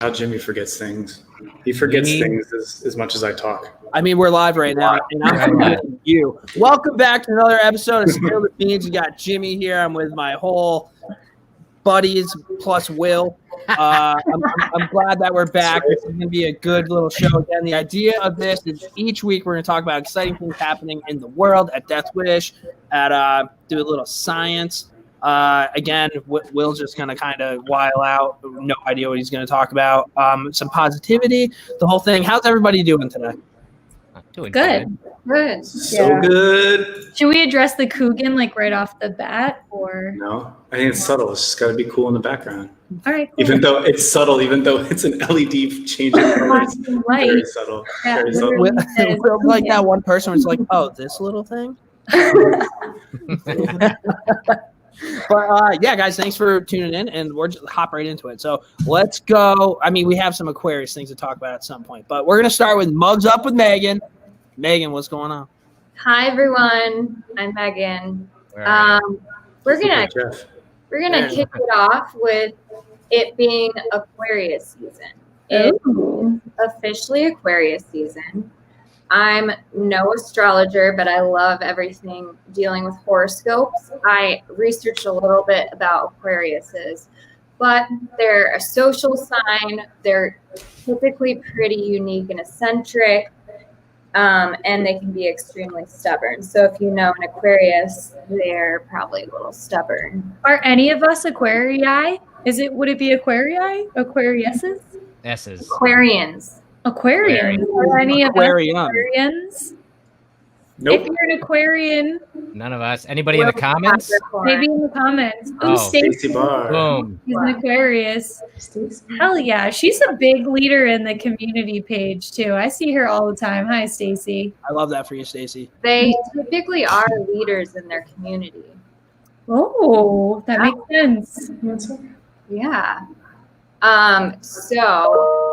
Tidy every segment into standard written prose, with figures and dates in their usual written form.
How Jimmy forgets things. He forgets things as much as I talk. I mean, we're live right now, and I'm forgetting you. Welcome back to another episode of Spill the Beans. You got Jimmy here. I'm with my whole buddies plus Will. I'm glad that we're back. This is going to be a good little show again. The idea of this is each week we're going to talk about exciting things happening in the world at Death Wish, do a little science. Again, Will's just going to kind of while out. No idea what he's going to talk about. Some positivity, the whole thing. How's everybody doing today? Doing good. Good. So good. Should we address the Coogan like right off the bat, or No, I think it's subtle. It's just got to be cool in the background. all right? Cool. Even though it's subtle, even though it's an LED changing colors, Light. very subtle. Yeah, Very subtle. Will like that one person was like, "Oh, this little thing." But yeah, guys, thanks for tuning in, and we're just hop right into it. So let's go. I mean, we have some Aquarius things to talk about at some point, but we're gonna start with Mugs Up with Megan. Megan, what's going on? Hi everyone, I'm Megan. We're gonna kick it off with it being Aquarius season. It's officially Aquarius season. I'm no astrologer, but I love everything dealing with horoscopes. I researched a little bit about Aquariuses, but they're a social sign. They're typically pretty unique and eccentric, and they can be extremely stubborn. So if you know an Aquarius, they're probably a little stubborn. Are any of us Aquarii? Would it be Aquarii? Aquariuses? S's. Aquarians. Aquarians. Are any of us Aquarian. Aquarians? Nope. If you're an Aquarian, None of us. Anybody in the comments? maybe in the comments. Oh. Stacey Stacey Barr. Boom. is an Aquarius. Hell yeah. She's a big leader in the community page too. I see her all the time. Hi, Stacey. I love that for you, Stacey. They typically are leaders in their community. Oh, that makes sense. Yeah. So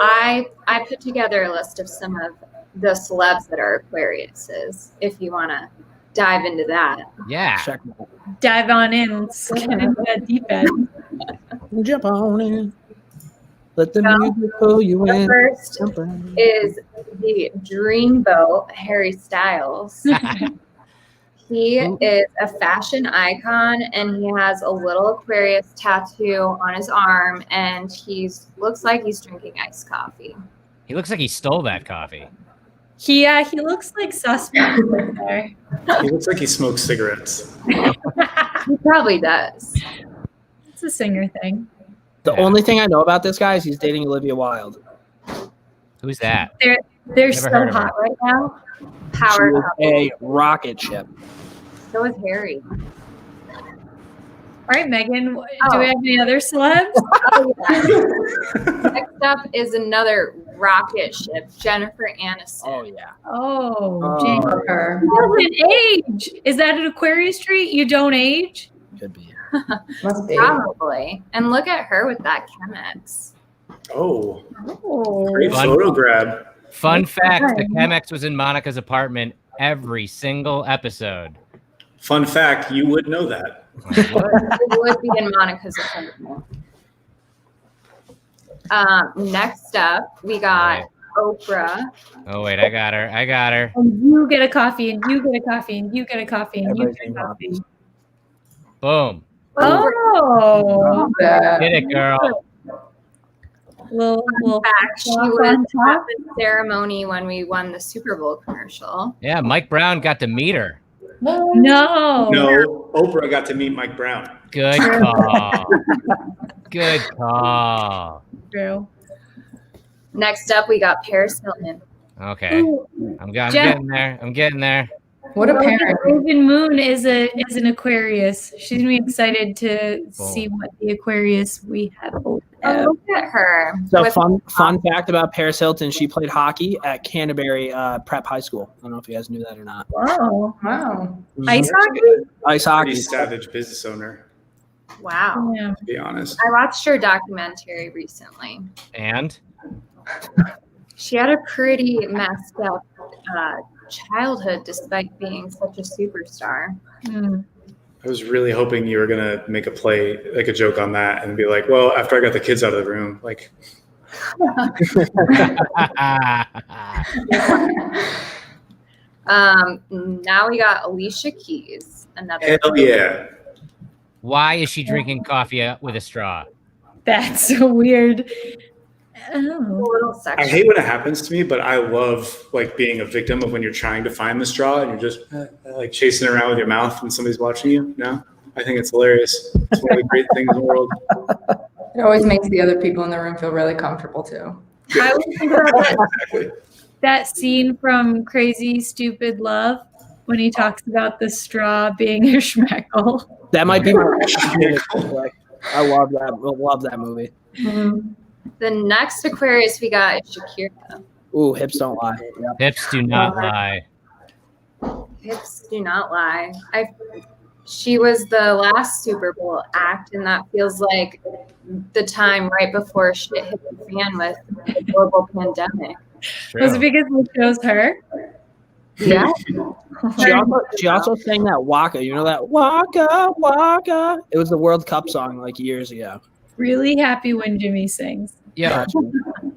I put together a list of some of the celebs that are Aquariuses, if you want to dive into that. Yeah. Check. Dive on in. Let's get into that deep end. Jump on in. Let the music pull you The in. first Jump on. is the Dreamboat, Harry Styles. He is a fashion icon, and he has a little Aquarius tattoo on his arm, and looks like he's drinking iced coffee. He looks like he stole that coffee. He looks like suspect right there. He looks like he smokes cigarettes. He probably does. It's a singer thing. The only thing I know about this guy is he's dating Olivia Wilde. Who's that? They're Never so heard of hot right now. Power She is couple. a rocket ship. So is Harry. All right, Megan, do we have any other celebs? Oh, yeah. Next up is another rocket ship, Jennifer Aniston. Oh yeah. Oh, Jennifer. Doesn't age. Is that an Aquarius trait? You don't age? Could be. Must be. Probably. And look at her with that Chemex. Oh, Oh. great Fun. photo grab. Fun fact, the Chemex was in Monica's apartment every single episode. Fun fact, you would know that. It would be in Monica's apartment. Next up, we got Oprah. Oh, wait, I got her. And you get a coffee, and you get a coffee, and you get a coffee, and you get a coffee. Boom. Oh. Get it, girl. Little Fact, she on was at top. the ceremony when we won the Super Bowl commercial. Yeah, Mike Brown got to meet her. No. No, Oprah got to meet Mike Brown. Good call. Good call. True. Next up, we got Paris Hilton. Okay. I'm getting there. What a parent. Raven Moon is an Aquarius. She's gonna be excited to see what the Aquarius we have. Oh, look at her. So With- fun fact about Paris Hilton, she played hockey at Canterbury Prep High School. I don't know if you guys knew that or not. Wow. Wow. Ice hockey? Ice Pretty hockey. savage business owner, Wow. Yeah. to be honest. I watched her documentary recently. And She had a pretty messed up childhood despite being such a superstar. I was really hoping you were gonna make a play, like a joke on that, and be like, "Well, after I got the kids out of the room, like, Now we got Alicia Keys. Another. Hell yeah. Why is she drinking coffee with a straw? That's so weird. A little I sexual. hate when it happens to me, but I love like being a victim of when you're trying to find the straw and you're just like chasing it around with your mouth when somebody's watching you. No, I think it's hilarious. It's one of the great things in the world. It always makes the other people in the room feel really comfortable too. I was thinking about Exactly. that scene from Crazy Stupid Love when he talks about the straw being a schmeckle. That might be my I love that. Love that movie. The next Aquarius we got is Shakira. Ooh, hips don't lie. Yep. Hips do not lie. Hips do not lie. She was the last Super Bowl act, and that feels like the time right before shit hit the fan with the global pandemic. Was it because it shows her? Yeah. She also sang that Waka. You know that Waka Waka? It was the World Cup song like years ago. Really happy when Jimmy sings. Yeah.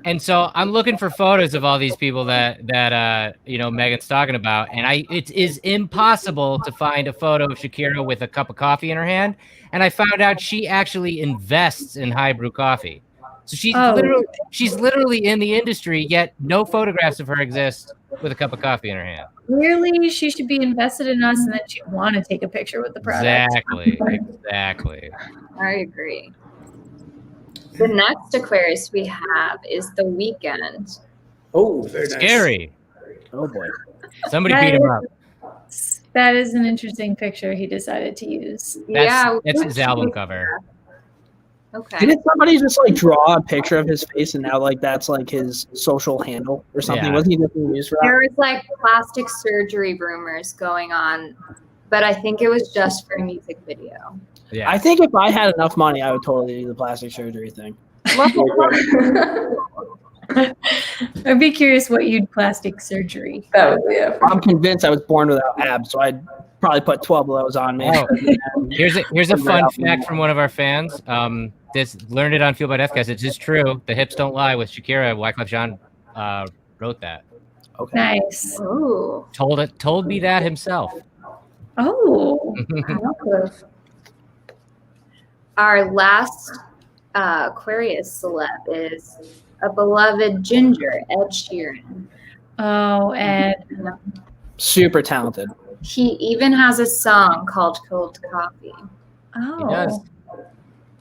And so I'm looking for photos of all these people that Megan's talking about, and it is impossible to find a photo of Shakira with a cup of coffee in her hand. And I found out she actually invests in high brew coffee. So she's literally in the industry, yet no photographs of her exist with a cup of coffee in her hand. Clearly, she should be invested in us, and then she'd want to take a picture with the product. Exactly. I agree. The next Aquarius we have is The Weeknd. Oh, very nice. Scary. Oh boy. Somebody beat him up. That is an interesting picture he decided to use. That's his album cover. Okay. Didn't somebody just like draw a picture of his face and now like that's like his social handle or something? Yeah. Wasn't he just being used for that? There was like plastic surgery rumors going on, but I think it was just for a music video. Yeah. I think if I had enough money, I would totally do the plastic surgery thing. I'd be curious what you'd plastic surgery. That would be it. I'm convinced I was born without abs, so I'd probably put 12 of those on me. Oh, here's a fun fact from one of our fans. This learned it on Fuel by Deathcast. It's just true. The hips don't lie with Shakira. Wyclef Jean wrote that. Okay. Nice. Ooh. Told me that himself. Oh. Our last Aquarius celeb is a beloved ginger, Ed Sheeran. Oh, Ed. Super talented. He even has a song called Cold Coffee. Oh. He does.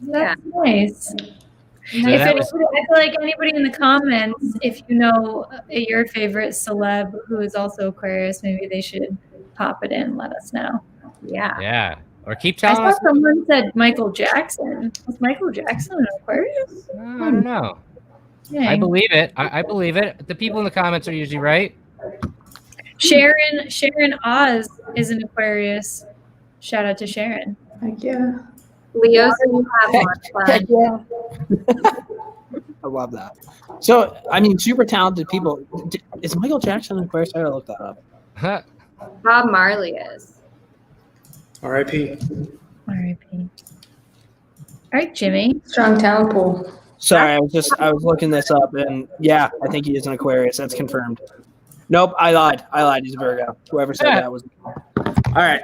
That's nice. So I that feel like anybody in the comments, if you know your favorite celeb who is also Aquarius, maybe they should pop it in and let us know. Yeah. Or keep I telling saw us. someone said Michael Jackson. Was Michael Jackson an Aquarius? I don't know. Dang. I believe it. I believe it. The people in the comments are usually right. Sharon Oz is an Aquarius. Shout out to Sharon. Heck yeah. Leos will have more fun. Yeah. I love that. So, I mean, super talented people. Is Michael Jackson an Aquarius? I gotta look that up. Huh. Bob Marley is. R.I.P. R.I.P. All right, Jimmy. Strong talent pool. Sorry, I was looking this up, and yeah, I think he is an Aquarius. That's confirmed. Nope, I lied. He's a Virgo. Whoever said that was. All right.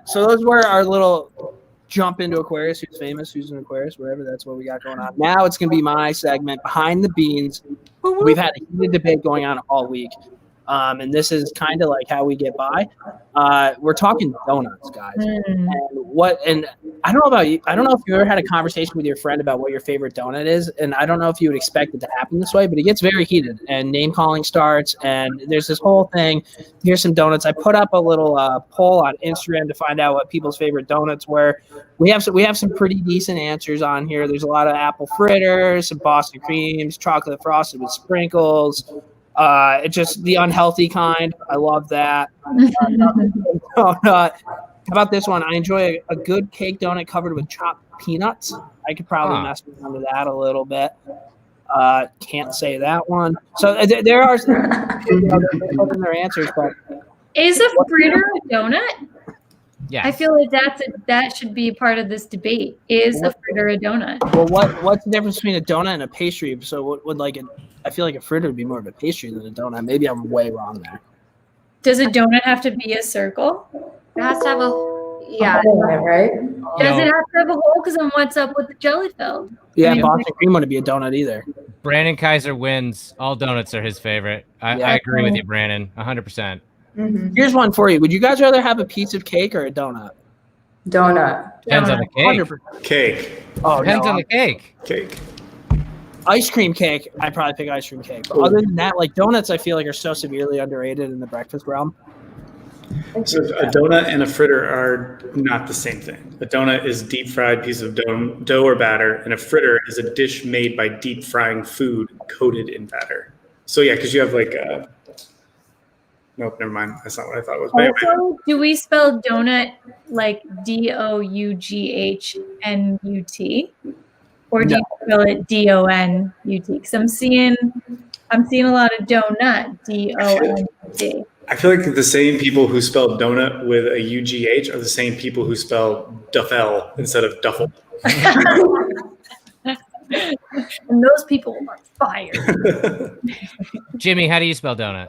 So those were our little jump into Aquarius. Who's famous? Who's an Aquarius? Whatever. That's what we got going on. Now it's gonna be my segment, Behind the Beans. We've had a heated debate going on all week. And this is kind of like how we get by. We're talking donuts, guys. And I don't know about you. I don't know if you ever had a conversation with your friend about what your favorite donut is. And I don't know if you would expect it to happen this way, but it gets very heated and name calling starts. And there's this whole thing. Here's some donuts. I put up a little poll on Instagram to find out what people's favorite donuts were. We have some pretty decent answers on here. There's a lot of apple fritters, some Boston creams, chocolate frosted with sprinkles. It's just the unhealthy kind. I love that. How about this one? I enjoy a good cake donut covered with chopped peanuts. I could probably mess around with that a little bit. Can't say that one. So there are their answers, but Is a fritter a donut? Yeah. I feel like that should be part of this debate. Is a fritter a donut? Well, what's the difference between a donut and a pastry? So what would I feel like a fritter would be more of a pastry than a donut. Maybe I'm way wrong there. Does a donut have to be a circle? It has to have Yeah, right? Does it have to have a hole? Because then what's up with the jelly filled? Yeah, I mean, Boston cream wouldn't be a donut either. Brandon Kaiser wins. All donuts are his favorite. I agree with you, Brandon. 100%. Mm-hmm. Here's one for you. Would you guys rather have a piece of cake or a donut? Donut. Depends on the cake. 100%. Cake. Oh, Depends no, on the cake. Cake. ice cream cake. I'd probably pick ice cream cake. But other than that, like donuts, I feel like are so severely underrated in the breakfast realm. So a donut and a fritter are not the same thing. A donut is deep fried piece of dough or batter, and a fritter is a dish made by deep frying food coated in batter. So yeah, because you have like nope, never mind. That's not what I thought it was. But anyway. Also, do we spell donut like DOUGHNUT? Or do you spell it DONUT? Because I'm seeing a lot of donut, DONUT. I feel like the same people who spell donut with a UGH are the same people who spell duffel instead of duffel. And those people are fired. Jimmy, how do you spell donut?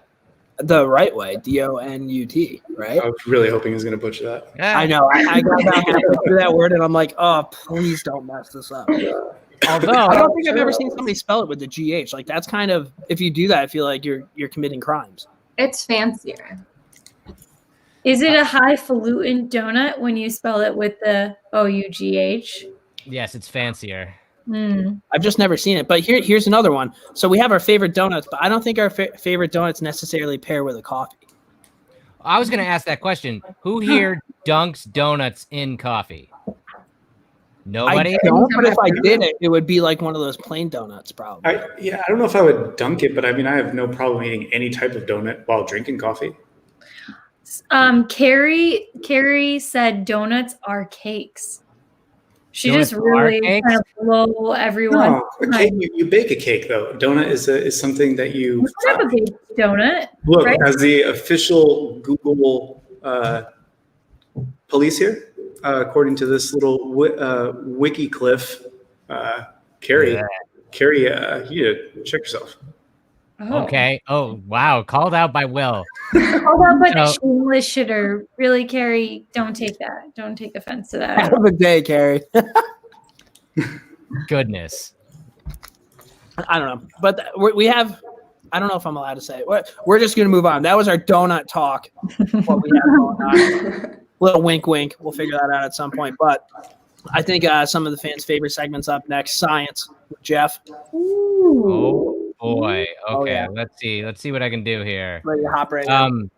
The right way, DONUT, right? I was really hoping he was going to butcher that. I know. I got down through that word, and I'm like, oh, please don't mess this up. Although I don't think I've ever seen somebody spell it with the GH. Like that's kind of, if you do that, I feel like you're committing crimes. It's fancier. Is it a highfalutin donut when you spell it with the OUGH? yes, it's fancier. I've just never seen it. But here's another one. So we have our favorite donuts, but I don't think our favorite donuts necessarily pair with a coffee. I was going to ask that question. Who here dunks donuts in coffee? Nobody? I don't, but if I did it, it would be like one of those plain donuts, probably. I don't know if I would dunk it, but I mean, I have no problem eating any type of donut while drinking coffee. Carrie said donuts are cakes. She Donuts just really are cakes? kind of blow everyone. No, a cake, you bake a cake though. Donut is something that you You have a big donut. look right? as the official Google police here, according to this little wiki cliff. Carrie, you check yourself. Oh. Okay. Oh, wow. Called out by Will. Hold on, but So- shameless shitter. Really, Carrie, don't take that. Don't take offense to that. Have a day, Carrie. Goodness. I don't know. But we have, I don't know if I'm allowed to say it. We're just going to move on. That was our donut talk. What we have going on. Little wink, wink. We'll figure that out at some point. But I think some of the fans' favorite segments up next. Science with Jeff. Oh boy. Oh, Okay. yeah. Let's see what I can do here. Ready to hop right in.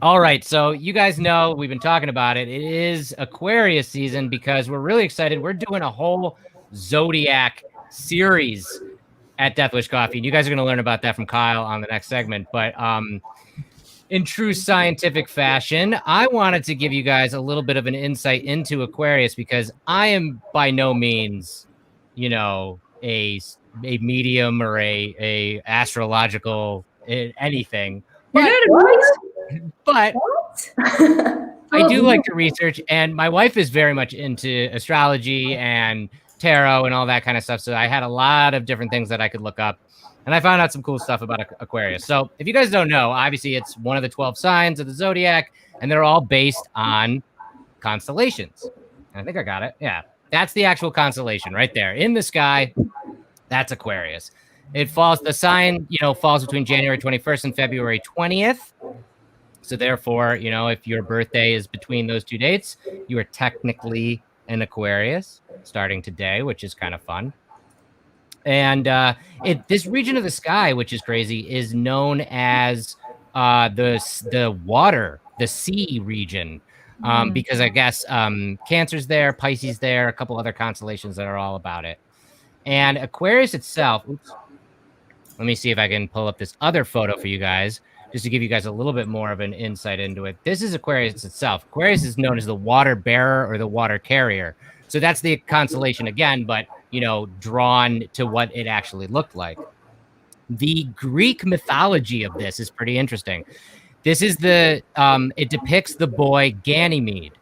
All right. So you guys know we've been talking about it. It is Aquarius season because we're really excited. We're doing a whole ZODIAC series at Death Wish Coffee. And you guys are going to learn about that from Kyle on the next segment. But in true scientific fashion, I wanted to give you guys a little bit of an insight into Aquarius because I am by no means, a medium or a astrological anything. You're not a But what? I do like to research, and my wife is very much into astrology and tarot and all that kind of stuff. So I had a lot of different things that I could look up, and I found out some cool stuff about Aquarius. So if you guys don't know, obviously it's one of the 12 signs of the zodiac, and they're all based on constellations. I think I got it. Yeah, that's the actual constellation right there in the sky. That's Aquarius. It falls, the sign, falls between January 21st and February 20th. So therefore, if your birthday is between those two dates, you are technically an Aquarius starting today, which is kind of fun. And this region of the sky, which is crazy, is known as the water, the sea region, because I guess Cancer's there, Pisces there, a couple other constellations that are all about it. And Aquarius itself, let me see if I can pull up this other photo for you guys, just to give you guys a little bit more of an insight into it. This is Aquarius itself. Aquarius is known as the water bearer or the water carrier. So that's the constellation again, but, drawn to what it actually looked like. The Greek mythology of this is pretty interesting. This is it depicts the boy Ganymede,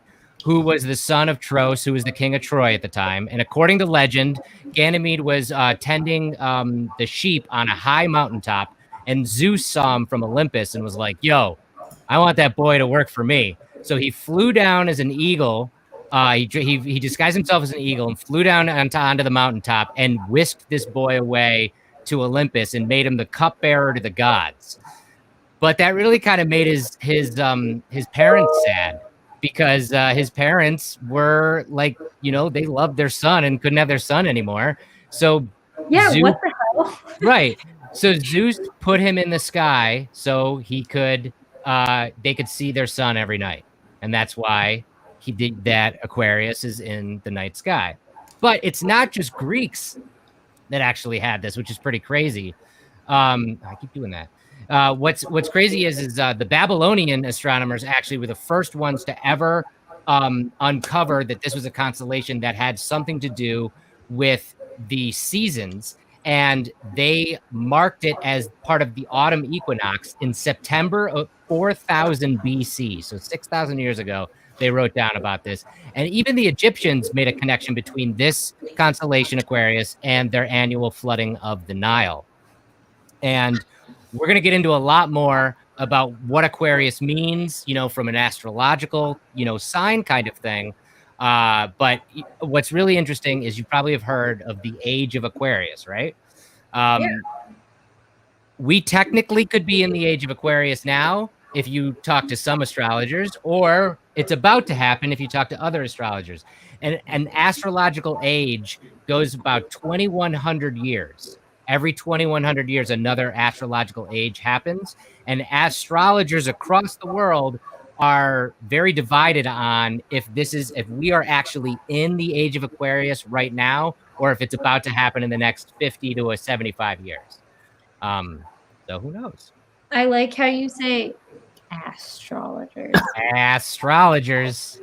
who was the son of Tros, who was the king of Troy at the time. And according to legend, Ganymede was tending the sheep on a high mountaintop, and Zeus saw him from Olympus and was like, yo, I want that boy to work for me. So he flew down as an eagle. He disguised himself as an eagle and flew down onto the mountaintop and whisked this boy away to Olympus and made him the cupbearer to the gods. But that really kind of made his parents sad, because his parents were like, they loved their son and couldn't have their son anymore. So Yeah, Zeus, what the hell? right. So Zeus put him in the sky so he could they could see their son every night. And that's why he did that. Aquarius is in the night sky. But it's not just Greeks that actually had this, which is pretty crazy. I keep doing that. What's crazy is the Babylonian astronomers actually were the first ones to ever uncover that this was a constellation that had something to do with the seasons, and they marked it as part of the autumn equinox in September of 4000 BC, so 6,000 years ago. They wrote down about this, and even the Egyptians made a connection between this constellation Aquarius and their annual flooding of the Nile. And we're going to get into a lot more about what Aquarius means, from an astrological, sign kind of thing. But what's really interesting is you probably have heard of the Age of Aquarius, right? We technically could be in the Age of Aquarius now if you talk to some astrologers, or it's about to happen if you talk to other astrologers. And an astrological age goes about 2,100 years. Every 2,100 years, another astrological age happens. And astrologers across the world are very divided on if we are actually in the Age of Aquarius right now, or if it's about to happen in the next 50 to 75 years. So who knows? I like how you say astrologers. Astrologers.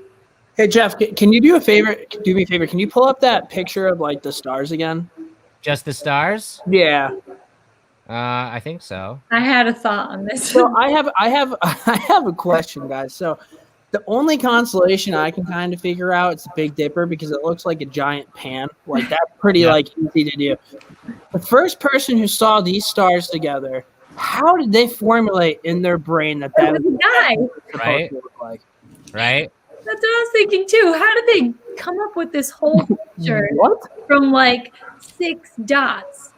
Hey Jeff, can you do me a favor? Can you pull up that picture of like the stars again? Just the stars? Yeah. I think so. I had a thought on this. So I have a question, guys. So the only constellation I can kind of figure out is the Big Dipper, because it looks like a giant pan. Like that's pretty easy to do. The first person who saw these stars together, how did they formulate in their brain that was a guy? Right? Right? That's what I was thinking too. How did they come up with this whole picture from like 6 dots?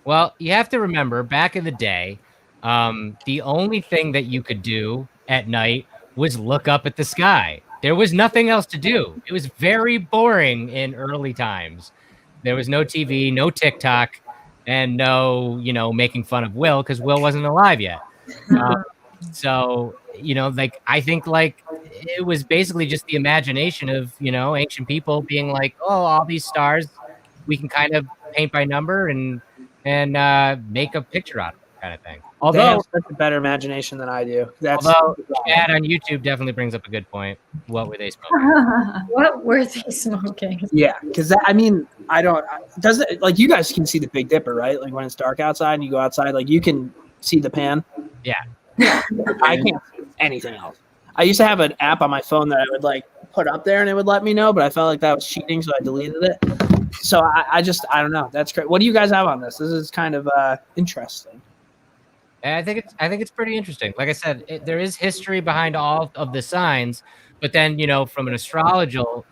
Well, you have to remember, back in the day, the only thing that you could do at night was look up at the sky. There was nothing else to do. It was very boring in early times. There was no TV, no TikTok, and no, making fun of Will, because Will wasn't alive yet. So, I think it was basically just the imagination of, ancient people being like, oh, all these stars, we can kind of paint by number and make a picture out of it, kind of thing. Although that's a better imagination than I do. Although Chad on YouTube definitely brings up a good point. What were they smoking? What were they smoking? Yeah, because you guys can see the Big Dipper, right? Like when it's dark outside and you go outside, like you can see the pan. Yeah. I can't see anything else. I used to have an app on my phone that I would like put up there and it would let me know, but I felt like that was cheating, so I deleted it. So I don't know. That's great. What do you guys have on this? This is kind of interesting. I think it's pretty interesting. Like I said, there is history behind all of the signs, but then from an astrological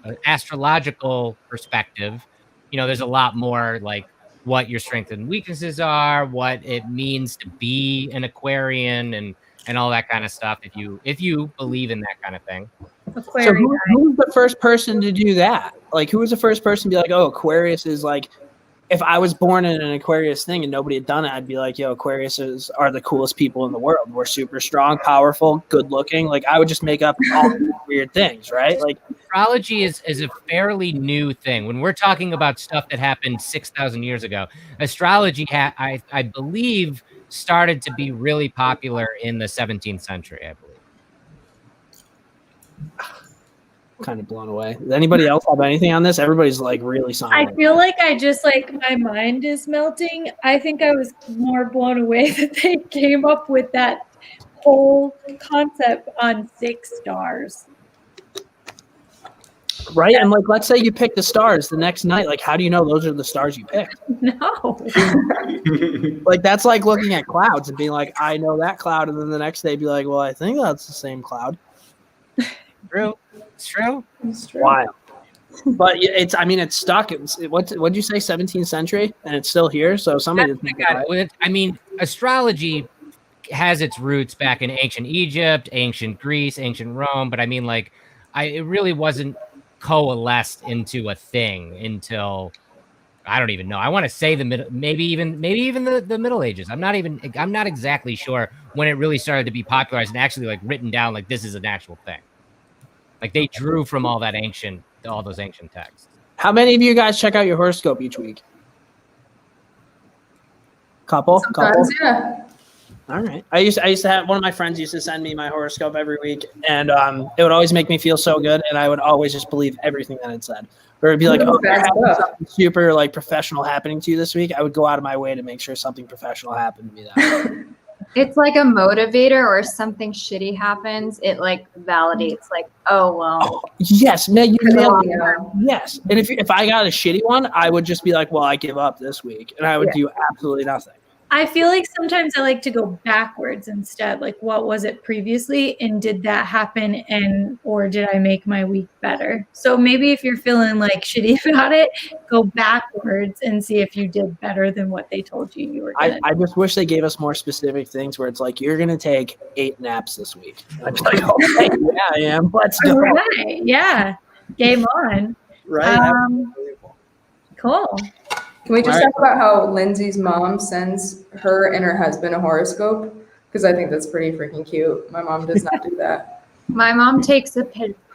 perspective, there's a lot more like what your strengths and weaknesses are, what it means to be an Aquarian, and all that kind of stuff. If you believe in that kind of thing. So who was the first person to do that? Like, who was the first person to be like, oh, Aquarius is like, if I was born in an Aquarius thing and nobody had done it, I'd be like, yo, Aquariuses are the coolest people in the world. We're super strong, powerful, good looking. Like, I would just make up all these weird things, right? Like, astrology is a fairly new thing. When we're talking about stuff that happened 6,000 years ago, astrology, I believe, started to be really popular in the 17th century, I believe. Kind of blown away. Does anybody else have anything on this? Everybody's like really silent. I feel like I just my mind is melting. I think I was more blown away that they came up with that whole concept on 6 stars. Right? And like, let's say you pick the stars the next night. Like, how do you know those are the stars you picked? No. Like, that's like looking at clouds and being like, I know that cloud. And then the next day be like, well, I think that's the same cloud. True. It's true. Wild. But it's stuck. What'd you say, 17th century? And it's still here. So somebody. I mean, astrology has its roots back in ancient Egypt, ancient Greece, ancient Rome. But I mean, like, it really wasn't coalesced into a thing until I don't even know. I want to say maybe even the Middle Ages. I'm not exactly sure when it really started to be popularized and actually like written down like this is an actual thing. Like they drew from all those ancient texts. How many of you guys check out your horoscope each week? Couple. Yeah. All right. I used to have one of my friends used to send me my horoscope every week, and it would always make me feel so good, and I would always just believe everything that it said. Or it'd be like, oh, something super like professional happening to you this week. I would go out of my way to make sure something professional happened to me that week. It's like a motivator, or something shitty happens, it like validates, like, oh well. Yes, man, you nailed it. Yes, and if I got a shitty one, I would just be like, well, I give up this week, and I would do absolutely nothing. I feel like sometimes I like to go backwards instead. Like, what was it previously, and did that happen, or did I make my week better? So maybe if you're feeling like shitty about it, go backwards and see if you did better than what they told you were going to. I just wish they gave us more specific things where it's like, you're going to take 8 naps this week. I'm like, okay, yeah, I am. Let's go. Right. Yeah. Game on. Right. Cool. Can we just talk about how Lindsay's mom sends her and her husband a horoscope? Because I think that's pretty freaking cute. My mom does not do that. My mom takes a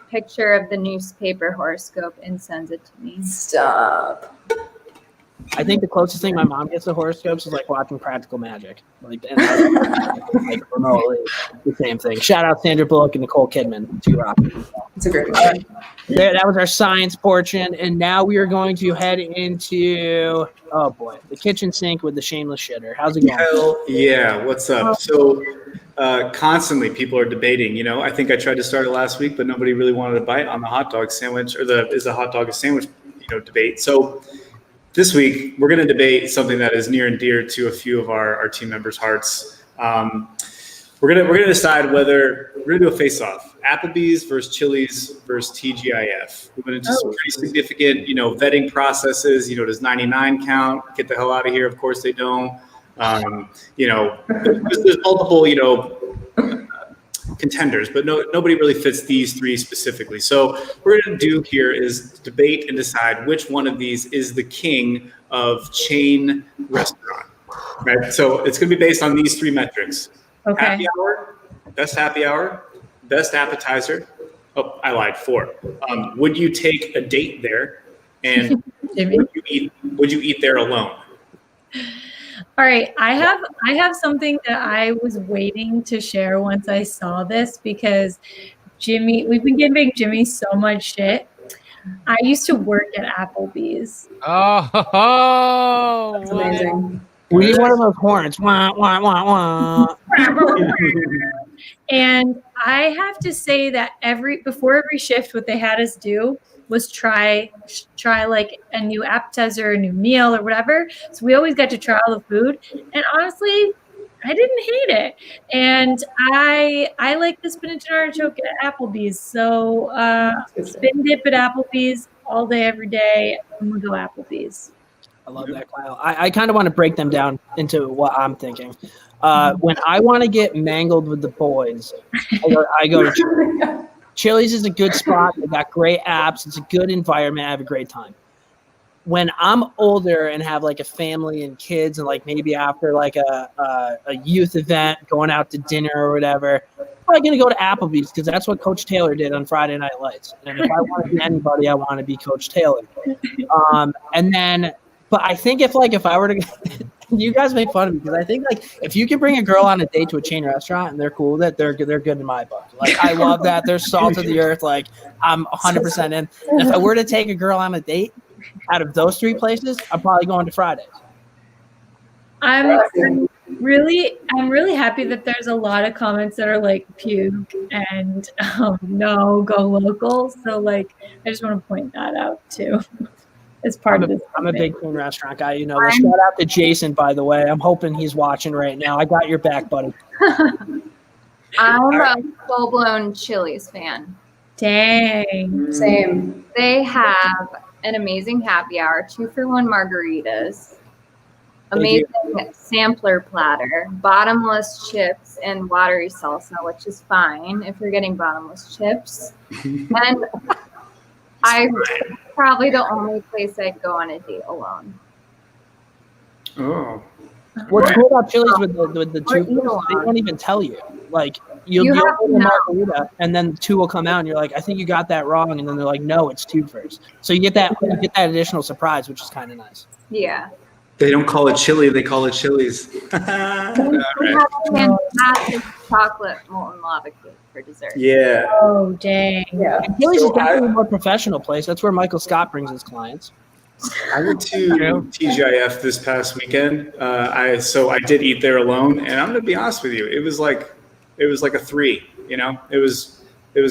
picture of the newspaper horoscope and sends it to me. Stop. I think the closest thing my mom gets to horoscopes is like watching Practical Magic. Like remotely the same thing. Shout out Sandra Bullock and Nicole Kidman. Two rock. It's a great movie. That was our science portion, and now we are going to head into the kitchen sink with the shameless shitter. How's it going? Hell yeah, what's up? So constantly people are debating. I think I tried to start it last week, but nobody really wanted to bite on the hot dog sandwich, or is a hot dog a sandwich? Debate. So this week we're going to debate something that is near and dear to a few of our team members' hearts. We're gonna decide whether we're gonna do a face-off: Applebee's versus Chili's versus TGIF. We're gonna do some pretty significant, vetting processes. Does 99 count? Get the hell out of here! Of course they don't. There's multiple, contenders, but nobody really fits these three specifically. So what we're gonna do here is debate and decide which one of these is the king of chain restaurant. Right. So it's gonna be based on these 3 metrics. Okay. Happy hour, best appetizer. Oh, I lied. 4. Would you take a date there? And would you eat there alone? All right. I have something that I was waiting to share once I saw this, because we've been giving Jimmy so much shit. I used to work at Applebee's. That's amazing. We need one of those horns. Wah, wah, wah, wah. And I have to say that before every shift, what they had us do was try like a new appetizer, a new meal, or whatever. So we always got to try all the food. And honestly, I didn't hate it. And I like the spinach and artichoke at Applebee's. So spin dip at Applebee's all day, every day. I'm going to go Applebee's. I love that, Kyle. I kind of want to break them down into what I'm thinking. When I want to get mangled with the boys, I go to Chili's. Chili's is a good spot. They got great apps. It's a good environment. I have a great time. When I'm older and have like a family and kids, and like maybe after like a youth event, going out to dinner or whatever, I'm probably going to go to Applebee's, because that's what Coach Taylor did on Friday Night Lights. And if I want to be anybody, I want to be Coach Taylor. But I think if I were to, you guys make fun of me, because I think like if you can bring a girl on a date to a chain restaurant and they're cool with it, they're good in my book. Like I love that. They're salt of the earth. Like I'm 100% in. And if I were to take a girl on a date out of those 3 places, I'm probably going to Fridays. I'm really, I'm really happy that there's a lot of comments that are like puke and no, go local. So like, I just want to point that out too. As part of this. I'm a big chain restaurant guy. You know, well, shout out to Jason, by the way. I'm hoping he's watching right now. I got your back, buddy. I'm a full-blown Chili's fan. Dang. Same. They have an amazing happy hour, 2-for-1 margaritas, amazing sampler platter, bottomless chips, and watery salsa, which is fine if you're getting bottomless chips. And I probably the only place I'd go on a date alone. Oh. What's cool about Chili's with the two, they don't even tell you. Like, you'll order a margarita, and then two will come out, and you're like, I think you got that wrong. And then they're like, no, it's 2 first. So you get that additional surprise, which is kind of nice. Yeah. They don't call it chili, they call it Chili's. We have a fantastic chocolate molten lava cake for dessert. Yeah. Oh, dang. Yeah. And Chili's is definitely a more professional place. That's where Michael Scott brings his clients. I went to TGIF this past weekend. I did eat there alone, and I'm gonna be honest with you, it was like a 3. You know, it was 3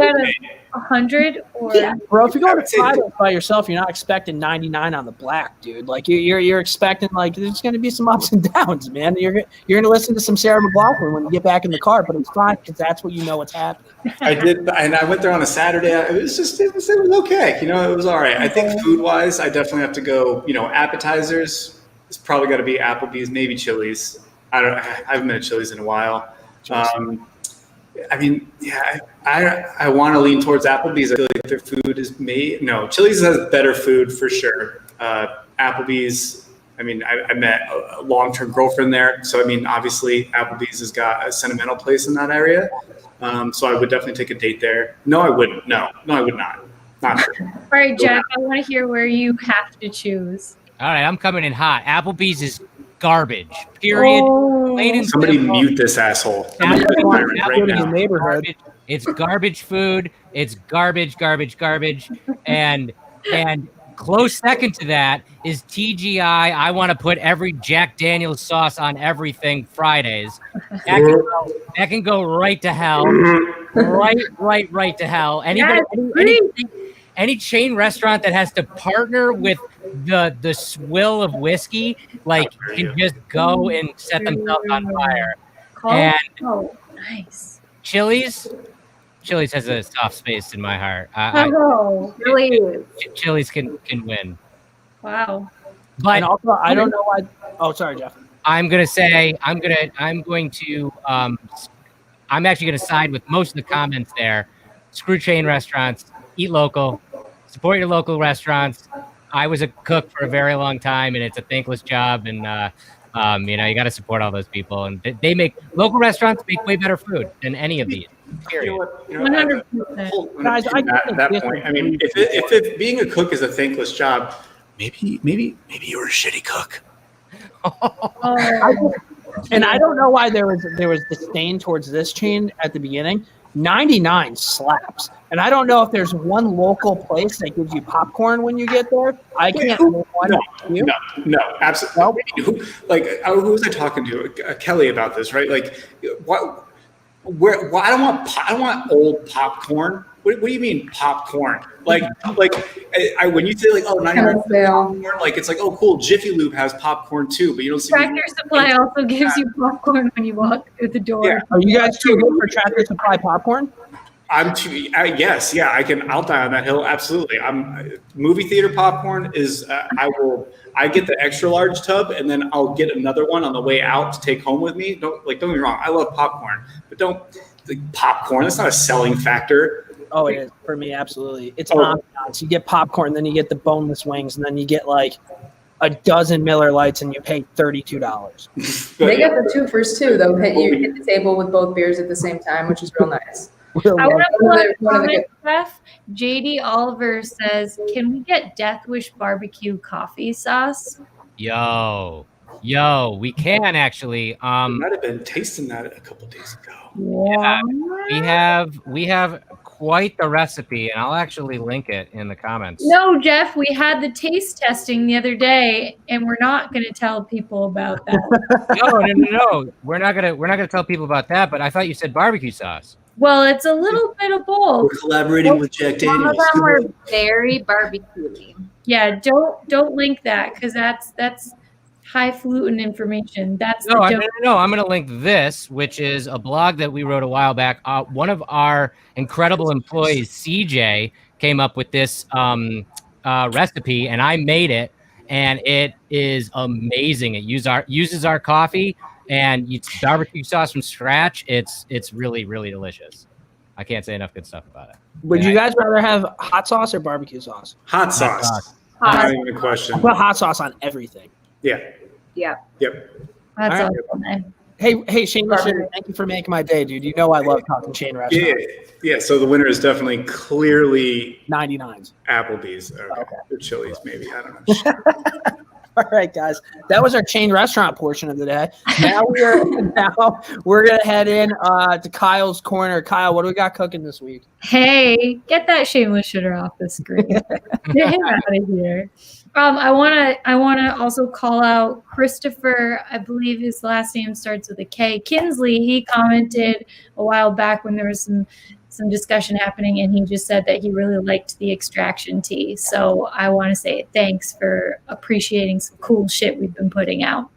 out of 100, or Yeah, bro. If you go to Fridays by yourself, you're not expecting 99 on the black, dude. Like you're expecting like there's gonna be some ups and downs, man. You're gonna listen to some Sarah McLachlan when you get back in the car, but it's fine because that's what you know what's happening. I did, and I went there on a Saturday. It was okay. You know, it was all right. I think food wise, I definitely have to go. You know, appetizers. It's probably got to be Applebee's, maybe Chili's. I haven't been to Chili's in a while. I mean, yeah, I want to lean towards Applebee's. I feel like their food is made. No, Chili's has better food for sure. Applebee's, I mean, I met a long-term girlfriend there. So, I mean, obviously Applebee's has got a sentimental place in that area. So I would definitely take a date there. No, I wouldn't. No, I would not. Not sure. All right, Jeff, I want to hear where you have to choose. All right, I'm coming in hot. Applebee's is garbage. Period. Plain and Somebody simple. mute this asshole. Garbage. It's garbage food. It's garbage. And close second to that is TGI. I want to put every Jack Daniel's sauce on everything Fridays. That can go right to hell. Right to hell. Any chain restaurant that has to partner with the swill of whiskey, like, can just go and set themselves on fire. Nice. Chili's has a soft space in my heart. Really? Chili's can win. Wow. But and also, I don't know why. Oh, sorry, Jeff. I'm actually gonna side with most of the comments there. Screw chain restaurants. Eat local. Support your local restaurants. I was a cook for a very long time, and it's a thankless job. And you got to support all those people. And they make local restaurants make way better food than any of these. Period. 100%. Guys, I at that point, I mean, if being a cook is a thankless job, maybe you're a shitty cook. And I don't know why there was disdain towards this chain at the beginning. 99 slaps. And I don't know if there's one local place that gives you popcorn when you get there. I can't name one. No, absolutely. Nope. Who was I talking to? Kelly about this, right? Like, what? Where? I don't want old popcorn. What do you mean popcorn? Like when you say like, oh, 99 popcorn, like it's like, oh, cool. Jiffy Lube has popcorn too, but you don't see. Tractor Supply also gives you popcorn when you walk through the door. Yeah. Are you guys too good for Tractor Supply popcorn? I'm too. Yes, yeah. I'll die on that hill. Absolutely. Movie theater popcorn is. I get the extra large tub, and then I'll get another one on the way out to take home with me. Don't get me wrong. I love popcorn, but popcorn. That's not a selling factor. Oh, it is for me, absolutely. It's ambiance. You get popcorn, then you get the boneless wings, and then you get like a dozen Miller Lights, and you pay $32. They got the 2 first too. They'll you hit the table with both beers at the same time, which is real nice. I want to pull up comment, Jeff. JD Oliver says, "Can we get Death Wish barbecue coffee sauce?" Yo, we can actually. I might have been tasting that a couple days ago. Yeah, we have quite the recipe, and I'll actually link it in the comments. No, Jeff, we had the taste testing the other day, and we're not going to tell people about that. No. We're not gonna tell people about that. But I thought you said barbecue sauce. Well, it's a little bit of both. We're collaborating with Jack Some of Daniels. them were very barbecue-y. Yeah, don't link that because that's highfalutin information. That's No, the I'm joke. going to link this, which is a blog that we wrote a while back. One of our incredible employees, CJ, came up with this recipe, and I made it, and it is amazing. It uses our coffee, and it's barbecue sauce from scratch. It's really, really delicious. I can't say enough good stuff about it. Would you guys rather have hot sauce or barbecue sauce? Hot sauce. sauce. Not even a question. I put hot sauce on everything. Yeah. Yeah. Yep. That's All all. Man. Hey, Shane Rushton, thank you for making my day, dude. You know I love talking chain restaurants. Yeah. So the winner is definitely clearly 99s. Applebee's. Okay. Or Chili's, maybe. I don't know. All right, guys. That was our chain restaurant portion of the day. Now we're gonna head in to Kyle's corner. Kyle, what do we got cooking this week? Hey, get that shameless shitter off the screen. Get him out of here. I wanna also call out Christopher. I believe his last name starts with a K. Kinsley. He commented a while back when there was some discussion happening, and he just said that he really liked the extraction tea. So I want to say thanks for appreciating some cool shit we've been putting out.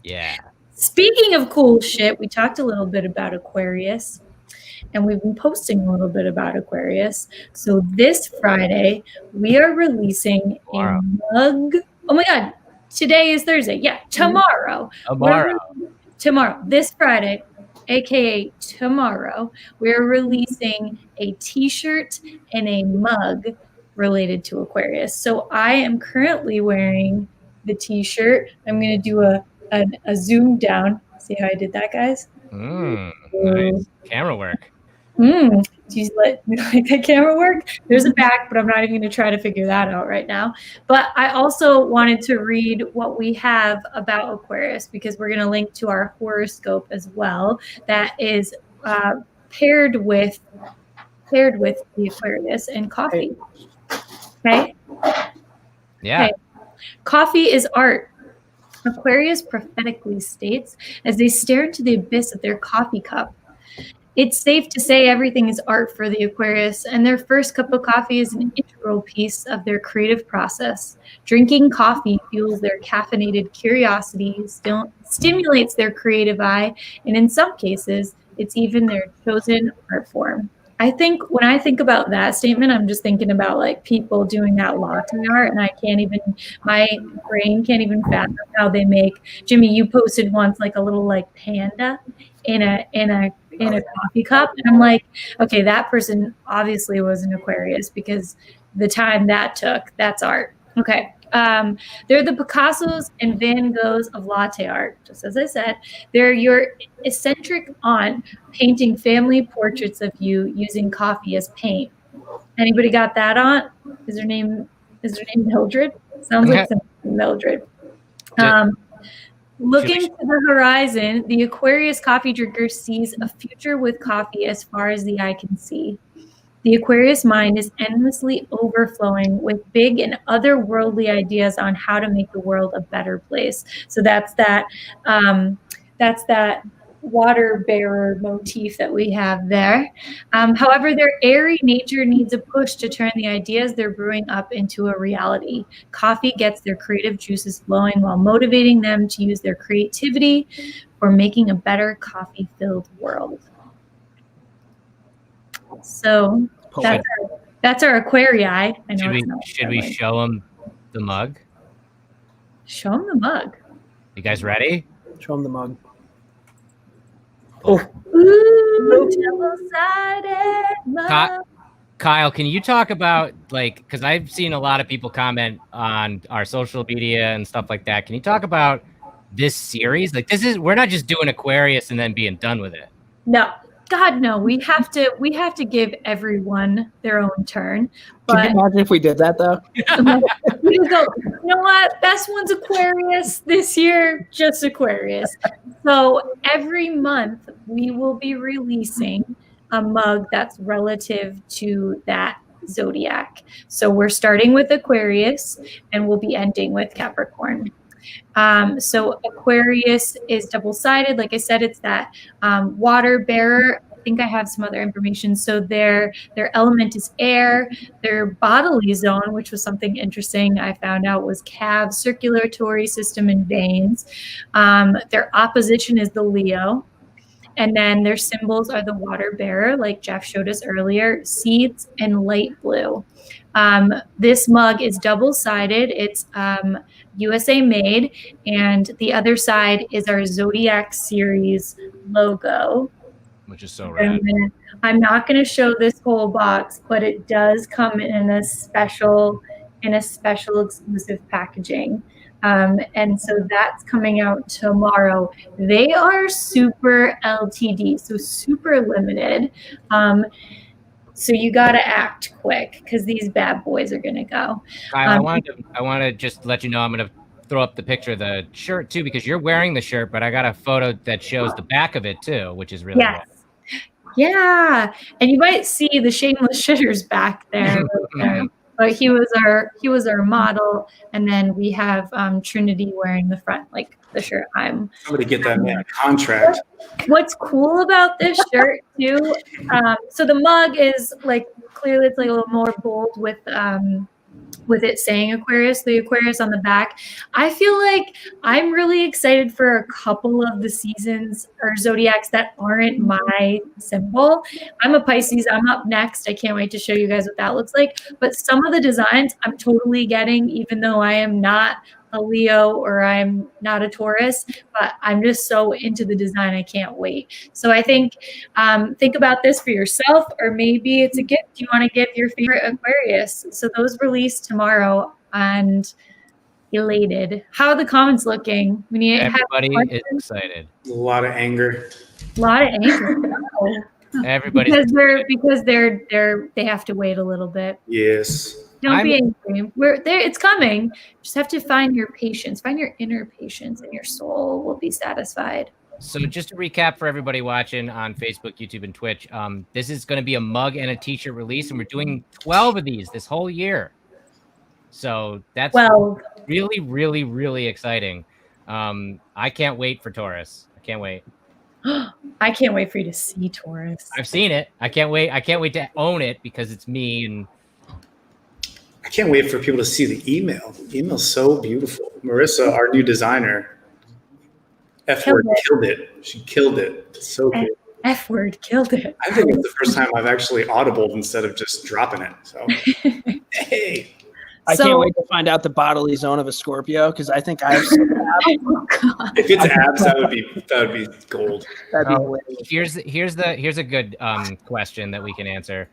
Yeah. Speaking of cool shit, we talked a little bit about Aquarius, and we've been posting a little bit about Aquarius. So this Friday, we are releasing a mug. Oh my God, today is Thursday. Yeah, tomorrow. Tomorrow, this Friday, aka tomorrow, we're releasing a t-shirt and a mug related to Aquarius. So I am currently wearing the t-shirt. I'm going to do a zoom down. See how I did that, guys? Nice. Camera work. Do you like that camera work? There's a back, but I'm not even going to try to figure that out right now. But I also wanted to read what we have about Aquarius, because we're going to link to our horoscope as well. That is paired with the Aquarius and coffee. Okay. Yeah. Okay. Coffee is art. Aquarius prophetically states as they stare into the abyss of their coffee cup. It's safe to say everything is art for the Aquarius, and their first cup of coffee is an integral piece of their creative process. Drinking coffee fuels their caffeinated curiosity, stimulates their creative eye, and in some cases, it's even their chosen art form. I think when I think about that statement, I'm just thinking about like people doing that latte art, and my brain can't even fathom how they make. Jimmy, you posted once like a little like panda in a coffee cup, and I'm like, okay, that person obviously was an Aquarius, because the time that took, that's art. Okay. They're the Picassos and Van Goghs of latte art. Just as I said, they're your eccentric aunt painting family portraits of you using coffee as paint. Anybody got that aunt? Is her name Mildred? Sounds like Mildred. Looking to the horizon, the Aquarius coffee drinker sees a future with coffee as far as the eye can see. The Aquarius mind is endlessly overflowing with big and otherworldly ideas on how to make the world a better place. So that's that water bearer motif that we have there. However, their airy nature needs a push to turn the ideas they're brewing up into a reality. Coffee gets their creative juices flowing while motivating them to use their creativity for making a better coffee-filled world. So that's our Aquarii. I know. Should we show them the mug? Show them the mug. You guys ready? Show them the mug. Ooh, double-sided mug. Kyle, can you talk about, like, because I've seen a lot of people comment on our social media and stuff like that. Can you talk about this series? Like, we're not just doing Aquarius and then being done with it. No. God, no. We have to give everyone their own turn. But can you imagine if we did that though? We would go, you know what? Best one's Aquarius this year, just Aquarius. So every month we will be releasing a mug that's relative to that zodiac. So we're starting with Aquarius and we'll be ending with Capricorn. So Aquarius is double-sided. Like I said, it's that water bearer. I think I have some other information. So their element is air. Their bodily zone, which was something interesting I found out, was calves, circulatory system, and veins. Their opposition is the Leo. And then their symbols are the water bearer, like Jeff showed us earlier, seeds, and light blue. This mug is double-sided. It's USA made, and the other side is our ZODIAC series logo. Which is so rad. I'm not going to show this whole box, but it does come in a special exclusive packaging. And so that's coming out tomorrow. They are super LTD, so super limited. So you got to act quick because these bad boys are going to go. Kyle, I want to just let you know I'm going to throw up the picture of the shirt too, because you're wearing the shirt, but I got a photo that shows the back of it too, which is really yes. Cool. Yeah, and you might see the shameless shitters back there. But he was our model, and then we have Trinity wearing the front, like the shirt I'm. Somebody get that man a contract. What's cool about this shirt too? So the mug is like clearly it's like a little more bold with it saying Aquarius, the Aquarius on the back. I feel like I'm really excited for a couple of the seasons or zodiacs that aren't my symbol. I'm a Pisces. I'm up next. I can't wait to show you guys what that looks like. But some of the designs I'm totally getting, even though I am not a Leo or I'm not a Taurus, but I'm just so into the design. I can't wait. So I think about this for yourself, or maybe it's a gift you want to give your favorite Aquarius. So those release tomorrow, and elated. How are the comments looking? Everybody is excited. A lot of anger. A lot of anger. Everybody because they have to wait a little bit. Yes. Don't be angry. We're there. It's coming. Just have to find your patience. Find your inner patience, and your soul will be satisfied. So just to recap for everybody watching on Facebook, YouTube, and Twitch, this is going to be a mug and a t-shirt release, and we're doing 12 of these this whole year. So that's really, really, really exciting. I can't wait for Taurus. I can't wait. I can't wait for you to see Taurus. I've seen it. I can't wait. I can't wait to own it because it's me. And I can't wait for people to see the email. The email's so beautiful. Marissa, our new designer, F-word killed it. She killed it. It's so good. F-word killed it. I think it's the first time I've actually audibled instead of just dropping it. So, hey. I can't wait to find out the bodily zone of a Scorpio because I think I have some abs. If it's abs, that would be gold. That'd be here's a good question that we can answer.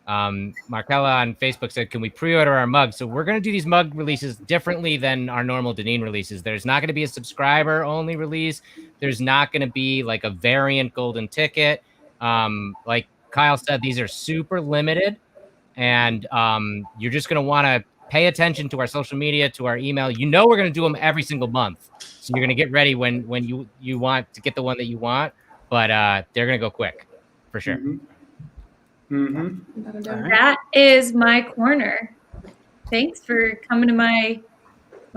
Markella on Facebook said, can we pre-order our mugs? So we're going to do these mug releases differently than our normal Deneen releases. There's not going to be a subscriber only release. There's not going to be like a variant golden ticket. Like Kyle said, these are super limited, and you're just going to want to pay attention to our social media, to our email. You know we're going to do them every single month. So you're going to get ready when you want to get the one that you want, but they're going to go quick for sure. Mm-hmm. That is my corner. Thanks for coming to my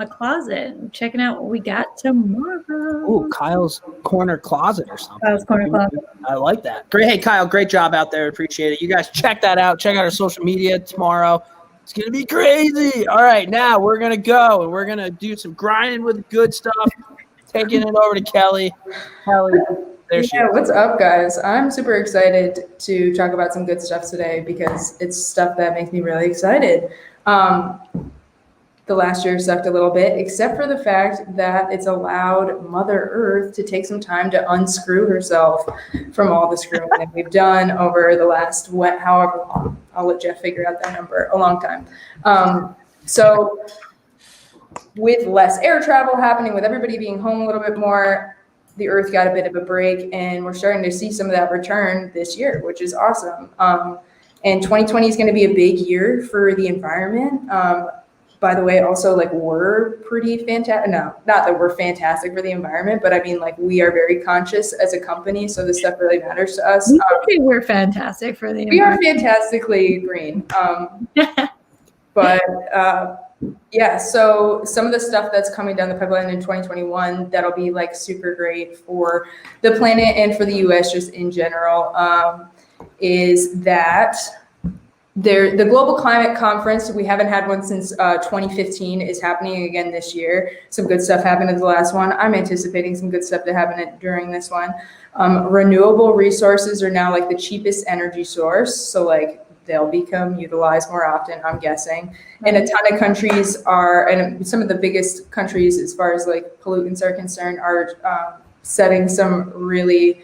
closet and checking out what we got tomorrow. Ooh, Kyle's corner closet or something. Kyle's corner closet. I like that. Great. Hey, Kyle, great job out there. Appreciate it. You guys check that out. Check out our social media tomorrow. It's going to be crazy. All right, now we're going to go and we're going to do some grinding with good stuff. Taking it over to Kelly. Kelly. What's up, guys? I'm super excited to talk about some good stuff today because it's stuff that makes me really excited. The last year sucked a little bit, except for the fact that it's allowed Mother Earth to take some time to unscrew herself from all the screwing that we've done over the last however long. I'll let Jeff figure out that number, a long time. So with less air travel happening, with everybody being home a little bit more, the Earth got a bit of a break, and we're starting to see some of that return this year, which is awesome. And 2020 is going to be a big year for the environment. by the way, also like we're pretty fantastic. No, not that we're fantastic for the environment, but I mean like we are very conscious as a company. So this stuff really matters to us. We think we're fantastic for the We are environment. fantastically green. But yeah, so some of the stuff that's coming down the pipeline in 2021, that'll be like super great for the planet and for the US just in general, is that the Global Climate Conference, we haven't had one since 2015, is happening again this year. Some good stuff happened at the last one. I'm anticipating some good stuff to happen during this one. Renewable resources are now like the cheapest energy source. So like they'll become utilized more often, I'm guessing. And a ton of countries are, and some of the biggest countries as far as like pollutants are concerned, are setting some really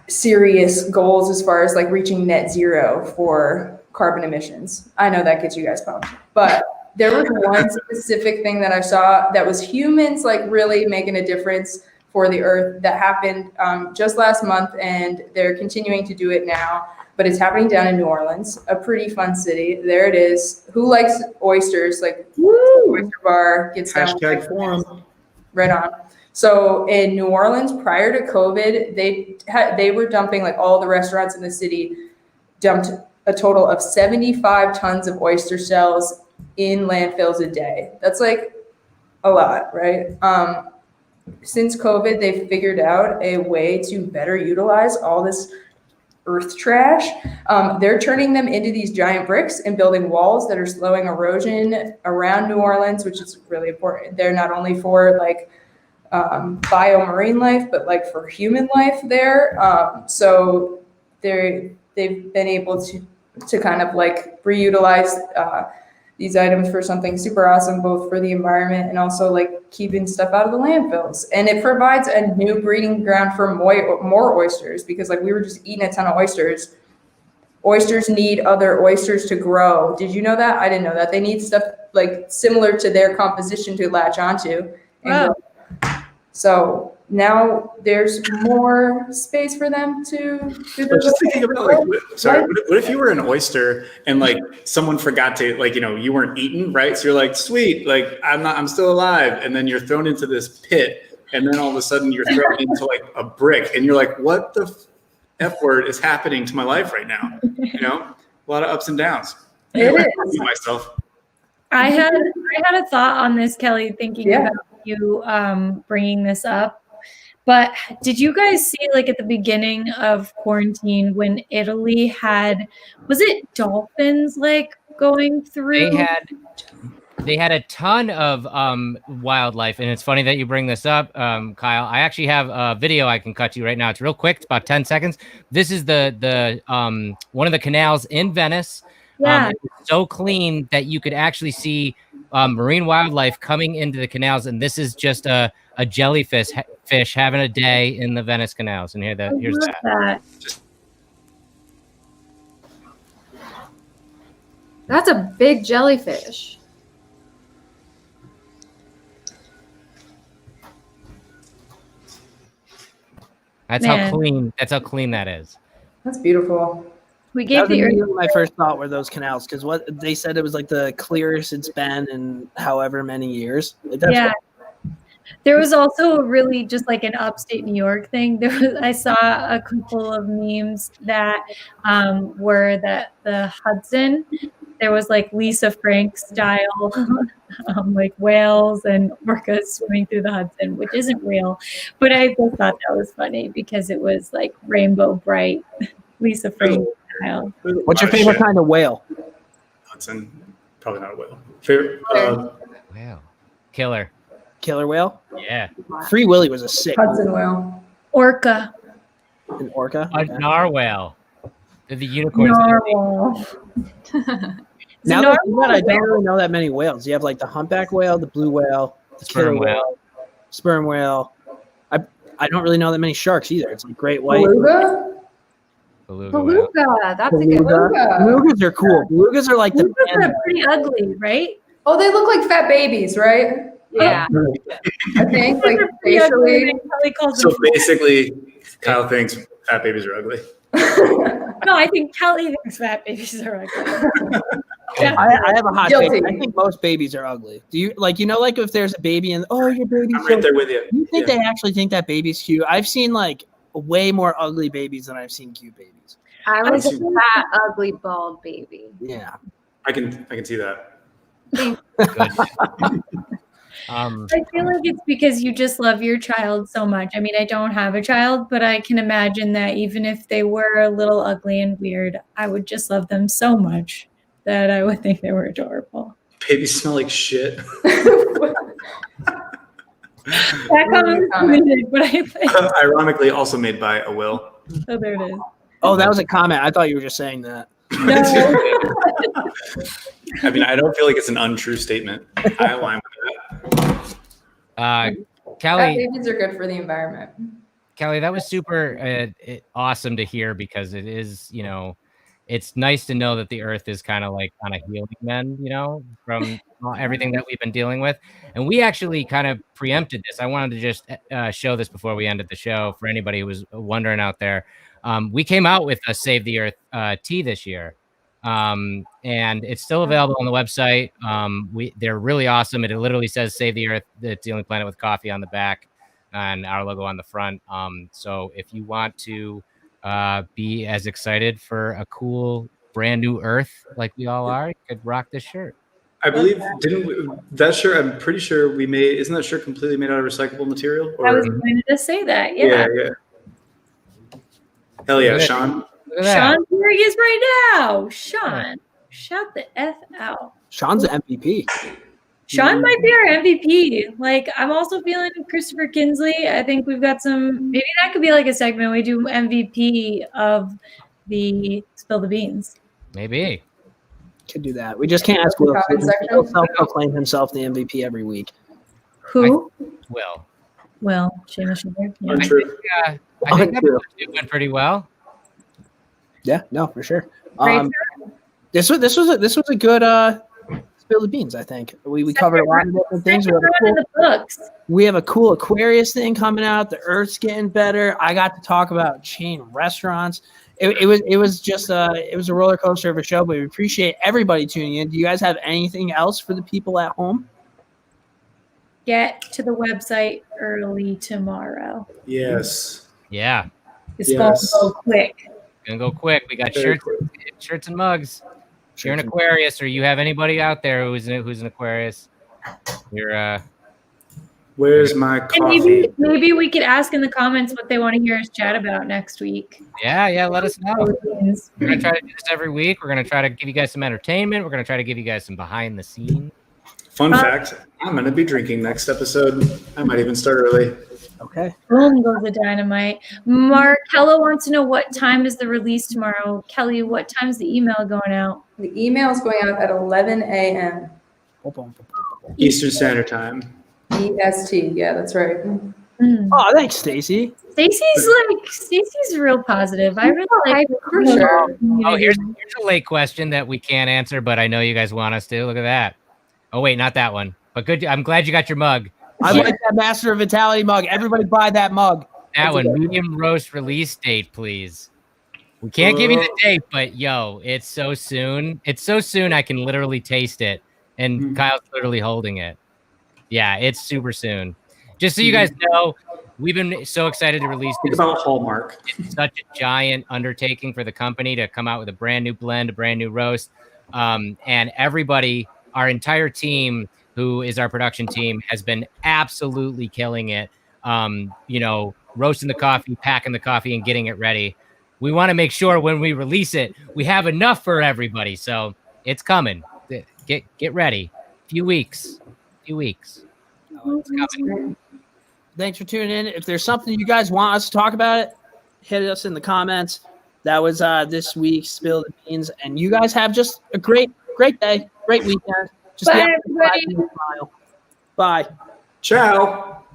serious goals as far as like reaching net zero for carbon emissions. I know that gets you guys pumped, but there was one specific thing that I saw that was humans like really making a difference for the earth that happened just last month, and they're continuing to do it now, but it's happening down in New Orleans, a pretty fun city. There it is. Who likes oysters? Like, oyster bar gets down. Hashtag forum. Right on. So in New Orleans, prior to COVID, they were dumping, like all the restaurants in the city dumped a total of 75 tons of oyster shells in landfills a day. That's like a lot, right? Since COVID, they've figured out a way to better utilize all this earth trash. They're turning them into these giant bricks and building walls that are slowing erosion around New Orleans, which is really important. They're not only for like biomarine life, but like for human life there. So they've been able to kind of like reutilize these items for something super awesome, both for the environment and also like keeping stuff out of the landfills. And it provides a new breeding ground for more oysters, because like we were just eating a ton of oysters. Oysters need other oysters to grow. Did you know that? I didn't know that. They need stuff like similar to their composition to latch onto. Wow. So now there's more space for them to do But just thinking about like, what if you were an oyster and like someone forgot to, like, you know, you weren't eaten, right? So you're like, sweet, like I'm still alive, and then you're thrown into this pit, and then all of a sudden you're thrown into like a brick, and you're like, what the F word is happening to my life right now? You know, a lot of ups and downs. It is. Myself. I had a thought on this, Kelly, thinking about you bringing this up. But did you guys see, like, at the beginning of quarantine when Italy had, was it dolphins like going through? They had a ton of wildlife, and it's funny that you bring this up, Kyle. I actually have a video I can cut to you right now. It's real quick. It's about 10 seconds. This is the one of the canals in Venice. Yeah. It's so clean that you could actually see marine wildlife coming into the canals, and this is just a jellyfish having a day in the Venice canals. And here's that. That's a big jellyfish. That's how clean that is. That's beautiful. We gave my first thought were those canals, because what they said, it was like the clearest it's been in however many years. Like, that's There was also a really just like an upstate New York thing. I saw a couple of memes that were that the Hudson, there was like Lisa Frank style like whales and orcas swimming through the Hudson, which isn't real, but I just thought that was funny because it was like rainbow bright Lisa Frank style. What's your favorite kind of whale? Hudson, probably not a whale. Favorite Wow. Killer whale? Yeah. Free Willy was a sick Hudson whale. Orca. An orca? A narwhal. The unicorns. Narwhal. Now that I don't really know that many whales. You have like the humpback whale, the blue whale, the Sperm whale. Sperm whale. I don't really know that many sharks either. It's like great white. Beluga? Beluga whale. That's a good one. Belugas are cool. Belugas are like Belugas are pretty ugly, right? Oh, they look like fat babies, right? Yeah. I think like facially. So basically, Kyle thinks fat babies are ugly. No, I think Kelly thinks fat babies are ugly. I have a hot Guilty. take. I think most babies are ugly. Do you like, like if there's a baby and your baby's I'm right there with you. Do you think they actually think that baby's cute? I've seen like way more ugly babies than I've seen cute babies. I was a fat, ugly, bald baby. Yeah. I can see that. I feel like it's because you just love your child so much. I mean, I don't have a child, but I can imagine that even if they were a little ugly and weird, I would just love them so much that I would think they were adorable. Babies smell like shit. That comment was deleted, but I think. Ironically, also made by a Will. Oh, there it is. Oh, that was a comment. I thought you were just saying that. No. I mean, I don't feel like it's an untrue statement. I align with that. Kelly, babies are good for the environment. Kelly, that was super awesome to hear because it is, it's nice to know that the earth is kind of like on a healing mend, from everything that we've been dealing with. And we actually kind of preempted this. I wanted to just show this before we ended the show for anybody who was wondering out there. We came out with a Save the Earth tea this year. And it's still available on the website. They're really awesome. It literally says Save the Earth. It's the only planet with coffee on the back and our logo on the front. So if you want to be as excited for a cool brand new Earth like we all are, you could rock this shirt. I believe that shirt, I'm pretty sure isn't that shirt completely made out of recyclable material? I was going to say that. Yeah. Hell yeah, Sean. Sean, here he is right now. Sean, shut the F out. Sean's the MVP. Sean might be our MVP. Like, I'm also feeling Christopher Kinsley. I think we've got maybe that could be like a segment. We do MVP of the Spill the Beans. Maybe. Could do that. We just can't ask Will. He'll self-proclaim himself the MVP every week. Who? Will. Well, Seamus Sugar. Yeah. I think that went pretty well. Yeah, no, for sure. Great This was a good Spill the Beans. I think we covered a lot of different things. We have a cool Aquarius thing coming out. The Earth's getting better. I got to talk about chain restaurants. It was just it was a roller coaster of a show, but we appreciate everybody tuning in. Do you guys have anything else for the people at home? Get to the website early tomorrow. Yes. Yeah. It's going to go quick. Gonna go quick. We got shirts and mugs. If you're an Aquarius or you have anybody out there who's an Aquarius, you're where's my coffee? And maybe we could ask in the comments what they want to hear us chat about next week. Yeah, let us know. We're gonna try to do this every week. We're gonna try to give you guys some entertainment. We're gonna try to give you guys some behind the scenes. Fun fact, I'm going to be drinking next episode. I might even start early. Okay. Boom goes the dynamite. Markella wants to know what time is the release tomorrow. Kelly, what time's the email going out? The email is going out at 11 a.m. Eastern Standard Time. EST. Yeah, that's right. Oh, thanks, Stacy. Stacy's real positive. I really like her. For sure. Oh, here's a late question that we can't answer, but I know you guys want us to. Look at that. Oh, wait, not that one. But good. I'm glad you got your mug. I like that Master of Vitality mug. Everybody buy that mug. That one. Medium roast release date, please. We can't give you the date, but it's so soon. It's so soon I can literally taste it. And Kyle's literally holding it. Yeah, it's super soon. Just so you guys know, we've been so excited to release this. Think about Hallmark. It's such a giant undertaking for the company to come out with a brand new blend, a brand new roast. And everybody, our entire team, who is our production team, has been absolutely killing it. Roasting the coffee, packing the coffee, and getting it ready. We want to make sure when we release it, we have enough for everybody. So it's coming. Get ready. Few weeks. It's coming. Thanks for tuning in. If there's something you guys want us to talk about, hit us in the comments. That was this week's Spill the Beans. And you guys have just a great day, great weekend. Just Bye, everybody. Bye. Ciao.